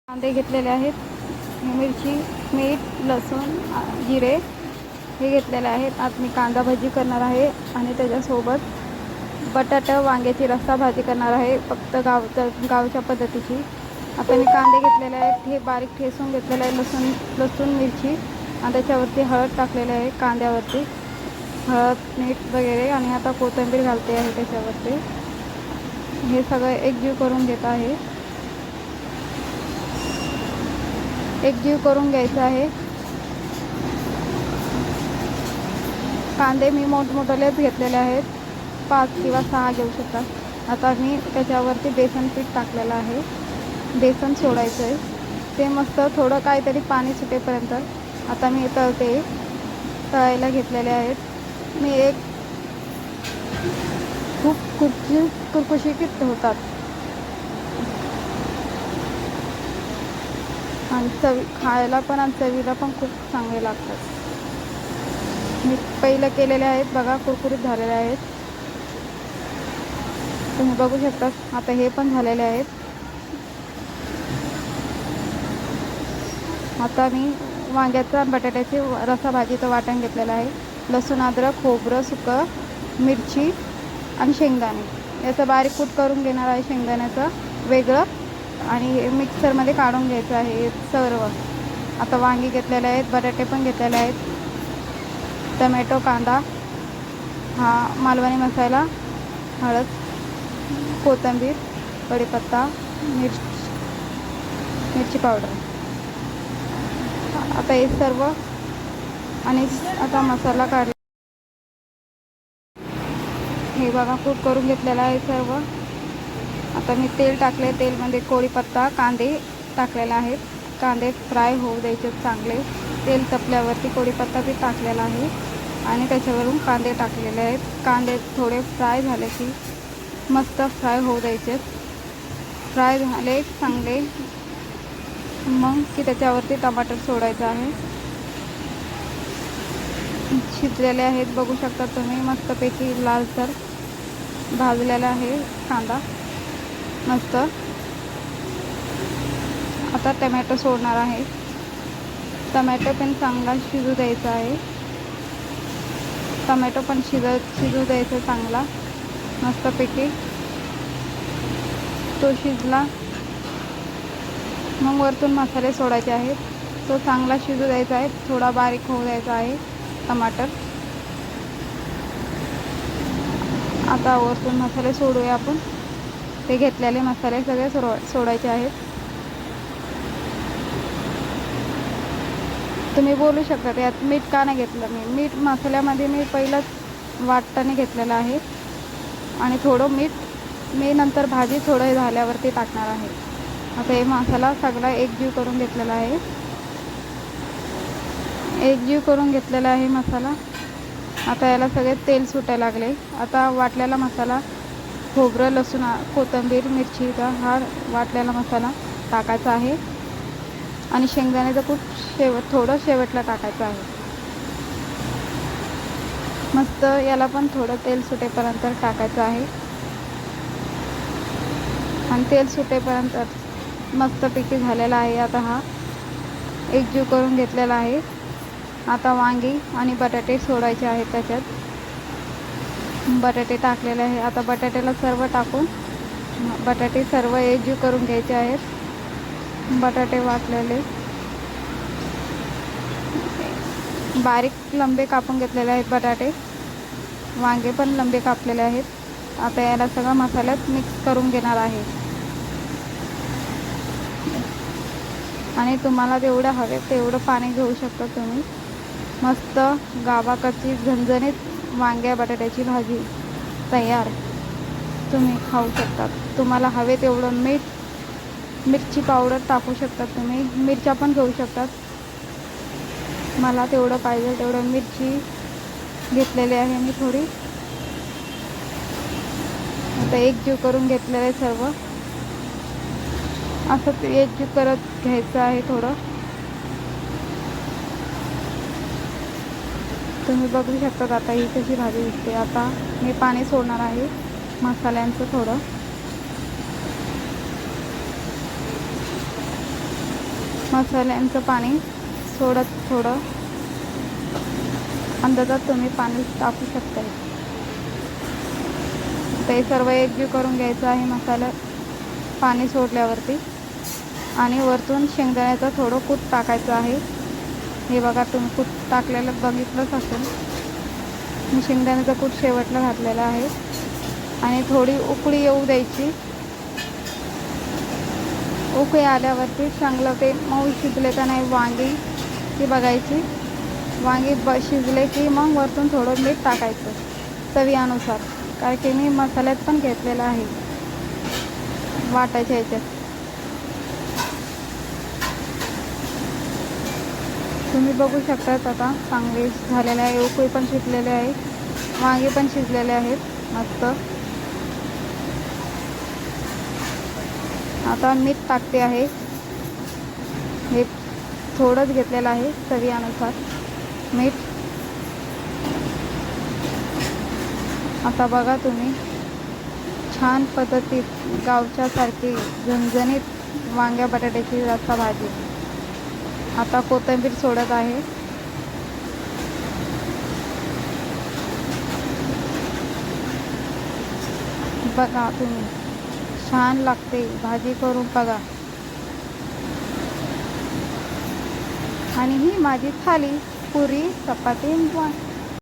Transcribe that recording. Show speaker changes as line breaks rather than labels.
कांदे घेतलेले आहेत, मिरची, मीठ, लसूण, जिरे हे घेतलेले आहेत. आज मी कांदा भाजी करणार आहे आणि त्याच्यासोबत बटाटा वांग्याची रस्सा भाजी करणार आहे, फक्त गावच्या पद्धतीची. आता मी कांदे घेतलेले आहेत, हे बारीक ठेचून घेतलेलं आहे. लसूण मिरची आणि त्याच्यावरती हळद टाकलेले आहे, कांद्यावरती हळद मीठ वगैरे. आणि आता कोथिंबीर घालते आहे त्याच्यावरती. हे सगळं एकजीव करून घेत आहे, एकजीव करून घ्यायचं आहे. कांदे मी मोठमोठेच घेतलेले आहेत, 5 किंवा 6 घेऊ शकतात. आता मी त्याच्यावरती बेसन पीठ टाकलेलं आहे, बेसन सोडायचं आहे. ते मस्त थोडं काहीतरी पाणी सुटेपर्यंत आता मी तळायला घेतलेले आहेत. मी एक खूप कुरकुशीत होतात आणि खायला पण आणि चवीला पण खूप चांगले लागतात. मी पहिलं केलेले आहेत बघा, कुरकुरीत झालेले आहेत, तुम्ही बघू शकता. आता हे पण झालेले आहेत. आता मी वांग्याचा बटाट्याची रस्सा भाजीचं वाटण घेतलेलं आहे. लसूण, अद्रक, खोबरं, सुकं, मिरची आणि शेंगदाणे याचं बारीक कूट करून घेणार आहे, शेंगदाण्याचं वेगळं, आणि मिक्सरमध्ये काढून घ्यायचं आहे सर्व. आता वांगी घेतलेले आहेत, बटाटे पण घेतलेले आहेत, टमॅटो, कांदा, हा मालवणी मसाला, हळद, कोथिंबीर, कढीपत्ता, मिरची पावडर. आता हे सर्व आणि आता मसाला काढ, हे बघा कूट करून घेतलेला आहे सर्व. आता मी तेल टाकले, तेलमध्ये कढीपत्ता, कांदे टाकलेला आहे. कांदे फ्राय होऊ द्यायचे चांगले. तेल तपल्यावरती कढीपत्ता बी टाकलेला आहे आणि त्याच्यावरून कांदे टाकलेले आहेत. कांदे थोडे फ्राय झाले की मस्त फ्राय होऊ द्यायचे. फ्राय झाले चांगले मग की त्याच्यावरती टमाटर सोडायचं आहे. शिजलेले आहेत बघू शकता तुम्ही, मस्तपैकी लालसर भाजलेला आहे कांदा मस्त. आता टमॅटो सोडणार आहे, टमॅटो पण चांगला शिजू द्यायचा आहे. टमॅटो पण शिजू द्यायचा चांगला मस्तपैकी. तो शिजला मग वरतून मसाले सोडायचे आहेत. तो चांगला शिजू द्यायचा आहे, थोडा बारीक होऊ द्यायचा आहे टमाटर. आता वरतून मसाले सोडूया आपण. ते घेतलेले मसाले सगळे सोडायचे आहेत. तुम्ही बोलू शकता यात मीठ का नाही घेतलं. मीठ मसाल्यामध्ये मी पहिलंच वाटताना घेतलेलं आहे आणि थोडं मीठ मी नंतर भाजी थोडं झाल्यावरती टाकणार आहे. आता हे मसाला सगळा एकजीव करून घेतलेला आहे, एकजीव करून घेतलेला आहे मसाला. आता याला सगळे तेल सुटायला लागले. आता वाटलेला मसाला, खोबरं, लसूण, कोथिंबीर, मिरचीचा हा वाटलेला मसाला टाकायचा आहे आणि शेंगदाण्याचं कूट थोडं शेवटला टाकायचं आहे. मस्त याला पण थोडं तेल सुटेपर्यंत टाकायचं आहे आणि तेल सुटेपर्यंत मस्तपैकी झालेला आहे. आता हा एकजीव करून घेतलेला आहे. आता वांगी आणि बटाटे सोडायचे आहेत त्याच्यात. बटाटे टाकलेले आहे. आता बटाट्याला सर्व टाकून बटाटे सर्व एकजीव करून घ्यायचे आहेत. बटाटे वाटलेले बारीक लंबे कापून घेतलेले आहेत बटाटे. वांगे पण लंबे कापलेले आहेत. आता याला सगळं मसाल्यात मिक्स करून घेणार आहे आणि तुम्हाला जेवढं हवे तेवढं पाणी घेऊ शकता तुम्ही. मस्त गावाकडची झणझणीत वांग्या बटाट्याची भाजी तयार तुम्ही खाऊ शकता. तुम्हाला हवे तेवढं मिरची पावडर टाकू शकतात तुम्ही, मिरच्या पण घेऊ शकतात. मला तेवढं पाहिजे तेवढं मिरची घेतलेली आहे मी थोडी. आता एकजीव करून घेतलेलं आहे सर्व. असं ते एकजीव करत घ्यायचं आहे थोडं. तुम्ही बघू शकता आता ही कशी भाजी दिसते. आता मी पाणी सोडणार आहे मसाल्यांचं थोडं. मसाल्यांचं पाणी सोडत थोडं अंदाजात तुम्ही पाणी टाकू शकता. ते सर्व एकजीव करून घ्यायचं आहे मसाला पाणी सोडल्यावरती. आणि वरतून शेंगदाण्याचं थोडं कूट टाकायचं आहे. हे बघा, तुम्ही कूट टाकलेलं बघितलंच असेल. मी शेंगदाण्याचा कूट शेवटला घातलेला आहे. आणि थोडी उकळी येऊ द्यायची. उकळी आल्यावरती चांगलं ते मऊ शिजले का नाही वांगी ती बघायची. वांगी शिजले की मग वरतून थोडं मीठ टाकायचं चवीनुसार, कारण की मी मसाल्यात पण घेतलेला आहे वाटायच्या ह्याच्यात. तुम्ही बघू शकतात आता चांगले झालेले आहे. उकळी पण शिजलेले आहे, वांगे पण शिजलेले आहेत मस्त. आता मीठ टाकते आहे. हे थोडंच घेतलेलं आहे चवीनुसार मीठ. आता बघा तुम्ही, छान पद्धतीत गावच्यासारखी झणझणीत वांग्या बटाट्याची रस्सा भाजी. आता कोथिंबीर सोडत आहे. बघा तुम्ही, छान लागते भाजी करून बघा. आणि ही माझी थाली पुरी चपाती